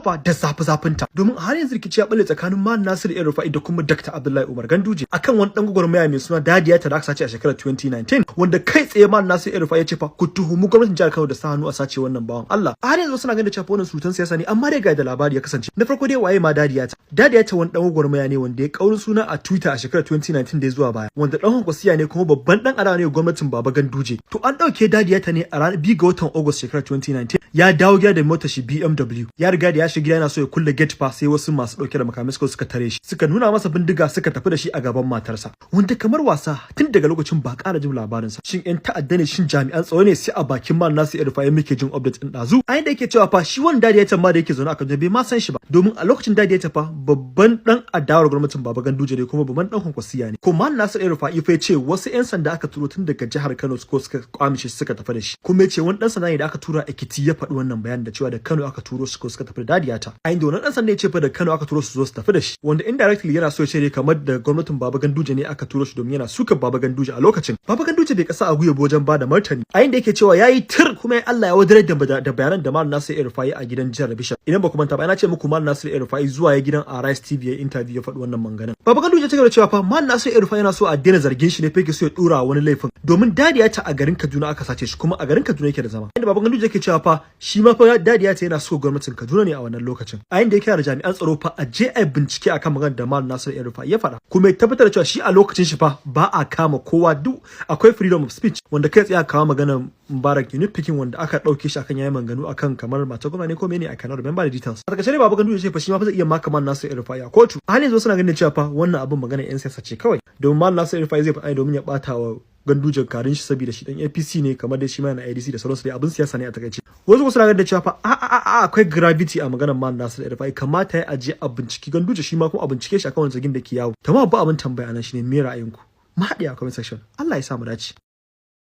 fa da zafi-zafinta domin har yanzu rikici ya balle tsakanin Man Nasiru el-Rufai da kuma Dr. Abdullahi Umar Ganduje akan wani dan gwagwarmaya mai suna Dadiya ta da aka sace a shekarar 2019 wanda kai tsaye Man Nasiru el-Rufai ya ce fa ku tuhumu gwamnatin jihar Kano da sa hannu a sace wannan bawan Allah. Har yanzu suna ganin cewa wannan sultan siyasa ne amma dai ga da labari ya kasance. Na farko dai waye ma Dadiya ta? Dadiya ta wani dan gwagwarmaya ne wanda ya kaurin suna a Twitter a shekarar 2019 da zuwa baya wanda dan hankwasiya ne kuma babban dan adawa ne gwamnatin Baba Ganduje. To an dauke Dadiya ta ne a ranar 2 ga watan August shekarar 2019 ya dawo gida da motar shi BMW ya riga da ya shiga gida yana so ya kulle gate fa sai wasu masu dauke da makamai suka tare shi suka nuna masa bindiga suka tafi da shi a gaban matarsa wanda kamar wasa tun daga lokacin ba ƙara jin labarin sa shin ƴan ta'adda ne shin jami'an tsaro ne sai a bakin Man Nasiru el-Rufai muke jin update din dazu a inda yake cewa fa shi wanda Dadiya ta ma da yake zaune a Kaduna bai ma san shi ba domin a lokacin Dadiya ta fa babban dan adawar gwamnatin Baba Ganduje ne kuma babban dan kwankwasiya ne ko Man Nasiru el-Rufai fa ya ce wasu ƴan sanda aka turo tun daga jihar Kano suka kwamishe suka tafi da shi kuma ya ce wani dan sanda ne da aka tura Ekiti ya faɗi wannan bayanin da cewa da Kano aka turo su suka tafi da Dadiya ta a inda wannan dan sanda ya ce fa da Kano aka turo su zo su tafi da shi wanda indirectly yana so ya ce ne kamar da gwamnatin Baba Ganduje ne aka turo shi domin yana suka Baba Ganduje a lokacin Baba Ganduje bai kasa a guye wajen ba da martani a inda yake cewa yayi tir kuma Allah ya wadare da bayanan da Malam Nasiru el-Rufai a gidan jihar Bishop idan ba ku manta ba ina ce muku Malam Nasiru el-Rufai zuwa ya gidan Arise TV ya interview ya faɗi wannan manganan Baba Ganduje ya ce cewa fa Malam Nasiru el-Rufai yana so a daina zargin shi ne fa yake so ya dora wani laifin domin Dadiya ta a garin Kaduna aka sace shi kuma a garin Kaduna yake da zama inda Baba Ganduje yake cewa fa shi ma fa Dadiya ta yana so gwamnatin Kaduna ne a wannan lokacin a inda yake da jami'an tsaro fa a je a bincike akan maganar da Malam Nasiru el-Rufai ya faɗa kuma ya tabbatar da cewa shi a lokacin shi fa ba a kama kowa duk akwai freedom of speech wanda kai tsaye aka kawo maganar Mubarak unit picking wanda aka dauke shi akan yayin manganu akan kamar mata gwamnati ne ko mene I cannot remember the details a takaice ne Baba Ganduje ce fa shi ma fa zai iya maka Malam Nasiru el-Rufai a kotu a halin yanzu suna ganin cewa fa wannan abin magana yan siyasa ce kawai domin Malam Nasiru el-Rufai zai faɗa domin ya bata wa Gandujen karin shi saboda shi dan APC ne kamar dai shi ma yana ADC da sauransu dai abin siyasa ne a takaice wasu suna ganin cewa fa akwai gravity a maganar Malam Nasiru el-Rufai kamata ya aje a binciki Ganduje shi ma kuma a bincike shi akan wani zargin da ke yawo tamam ba abin tambaya nan shine me ra'ayinku mu haɗe a comment section Allah ya sa mu dace